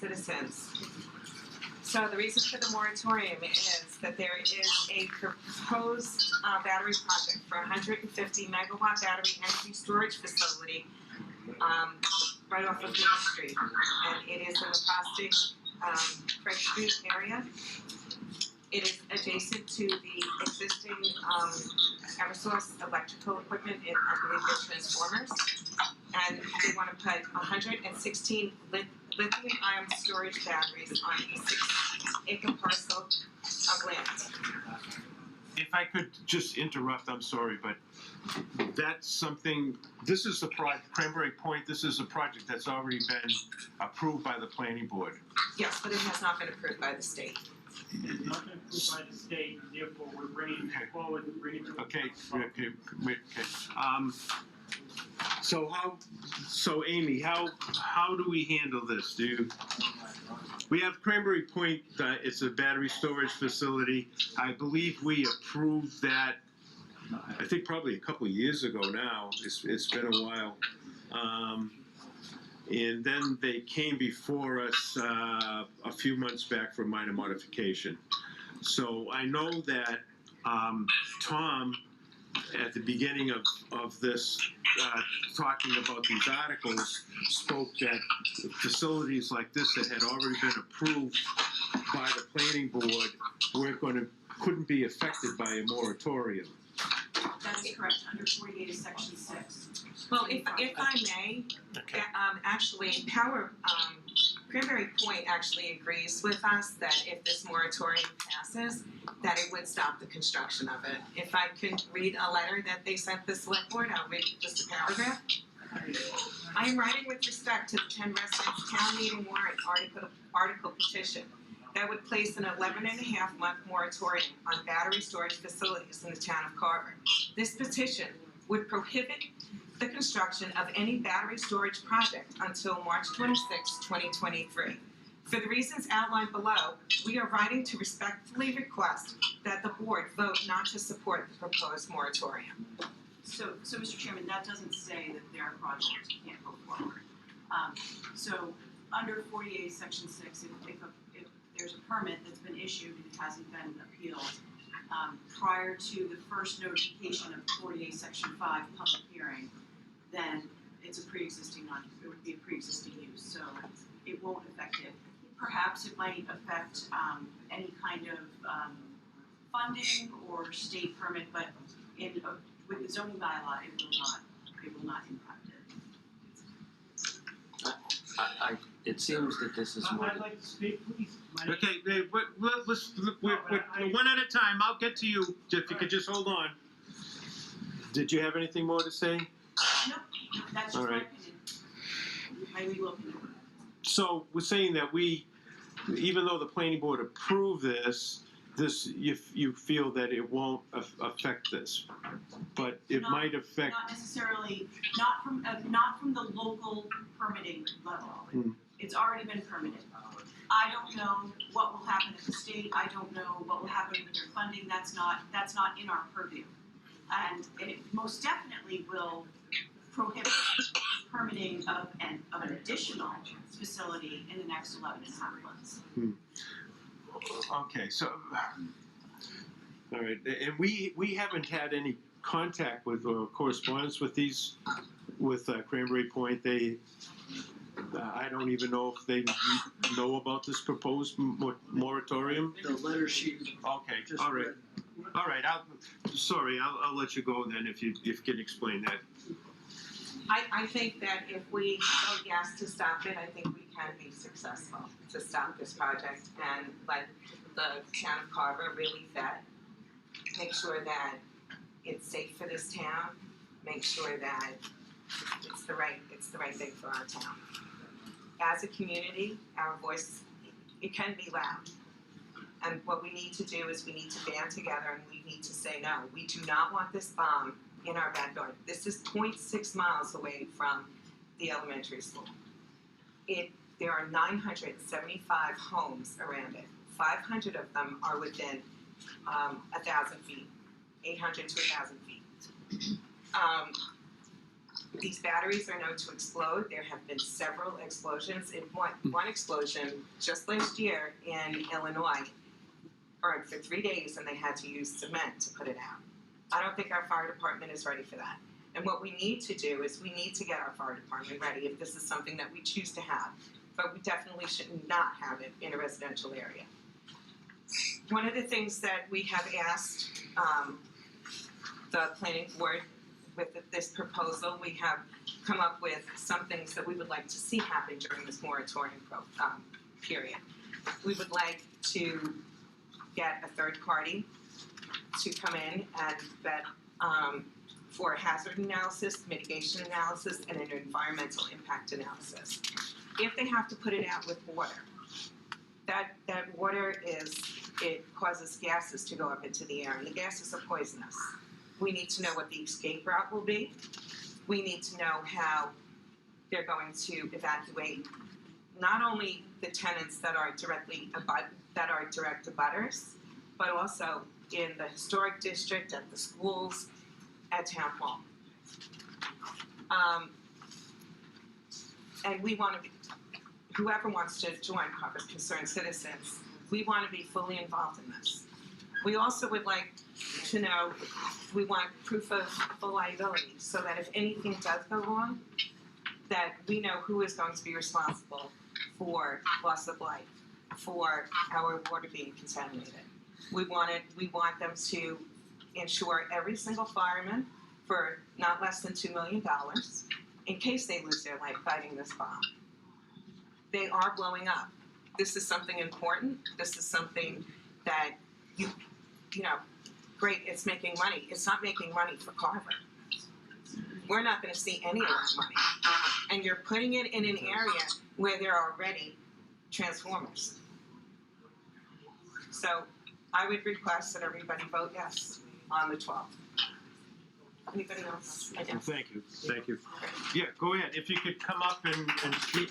citizens. So the reason for the moratorium is that there is a proposed battery project for a 150 megawatt battery energy storage facility right off of Main Street, and it is in the Prostate Craig Street area. It is adjacent to the existing Eversource electrical equipment in, I believe, they're transformers, and they want to put 116 lithium-ion storage batteries on a 6-acre parcel of land. If I could just interrupt, I'm sorry, but that's something, this is the project, Cranberry Point, this is a project that's already been approved by the planning board. Yes, but it has not been approved by the state. It has not been approved by the state, therefore we're bringing it forward and bringing it to Okay. So Amy, how do we handle this? We have Cranberry Point, it's a battery storage facility. I believe we approved that, I think probably a couple of years ago now. It's been a while. And then they came before us a few months back for minor modification. So I know that Tom, at the beginning of this, talking about these articles, spoke that facilities like this that had already been approved by the planning board couldn't be affected by a moratorium. That is correct, under 48 of section 6. Well, if I may, Okay. actually, Cranberry Point actually agrees with us that if this moratorium passes, that it would stop the construction of it. If I could read a letter that they sent the select board, I'll read just a paragraph. I am writing with respect to the 10 residents town meeting warrant article petition that would place an 11.5-month moratorium on battery storage facilities in the town of Carver. This petition would prohibit the construction of any battery storage project until March 26, 2023. For the reasons outlined below, we are writing to respectfully request that the board vote not to support the proposed moratorium. So Mr. Chairman, that doesn't say that their project can't go forward. So under 48 section 6, if there's a permit that's been issued and it hasn't been appealed, prior to the first notification of 48 section 5 public hearing, then it's a pre-existing it would be a pre-existing use, so it won't affect it. Perhaps it might affect any kind of funding or state permit, but with the zoning bylaw, it will not impact it. It seems that this is more. I'd like to speak, please. Okay, let's we're one at a time. I'll get to you. If you could just hold on. Did you have anything more to say? No, that's just All my right. opinion, my legal opinion. So we're saying that even though the planning board approved this, you feel that it won't affect this, but it might affect. Not necessarily, not from the local permitting level. It's already been permitted. I don't know what will happen at the state. I don't know what will happen with their funding. That's not in our purview, and it most definitely will prohibit permitting of an additional facility in the next 11.5 months. Okay, so all right, and we haven't had any contact with or correspondence with Cranberry Point. I don't even know if they know about this proposed moratorium. The letter sheet. Okay, Just all right. I'll let you go then if you can explain that. I think that if we vote yes to stop it, I think we can be successful to stop this project and let the town of Carver really vet, make sure that it's safe for this town, make sure that it's the right thing for our town. As a community, our voice, it can be loud. And what we need to do is we need to band together and we need to say no. We do not want this bomb in our backyard. This is 0.6 miles away from the elementary school. There are 975 homes around it. 500 of them are within 1,000 feet, 800 to 1,000 feet. These batteries are known to explode. There have been several explosions. In one explosion just last year in Illinois, or for 3 days, and they had to use cement to put it out. I don't think our fire department is ready for that. And what we need to do is we need to get our fire department ready if this is something that we choose to have. But we definitely should not have it in a residential area. One of the things that we have asked the planning board with this proposal, we have come up with some things that we would like to see happen during this moratorium period. We would like to get a third party to come in and vet for a hazard analysis, mitigation analysis, and an environmental impact analysis. If they have to put it out with water, that water it causes gases to go up into the air, and the gases are poisonous. We need to know what the escape route will be. We need to know how they're going to evacuate not only the tenants that are direct abutters, but also in the historic district, at the schools, at town hall. And we want to be, whoever wants to join Carver Concerned Citizens, we want to be fully involved in this. We also would like to know, we want proof of full liability, so that if anything does go wrong, that we know who is going to be responsible for loss of life, for our water being contaminated. We want them to insure every single fireman for not less than $2 million in case they lose their life fighting this bomb. They are blowing up. This is something important. This is something that you know, great, it's making money. It's not making money for Carver. We're not going to see any of that money. And you're putting it in an area where there are already transformers. So I would request that everybody vote yes on the 12th. Anybody else? Well, thank you. Yeah, go ahead. If you could come up and speak.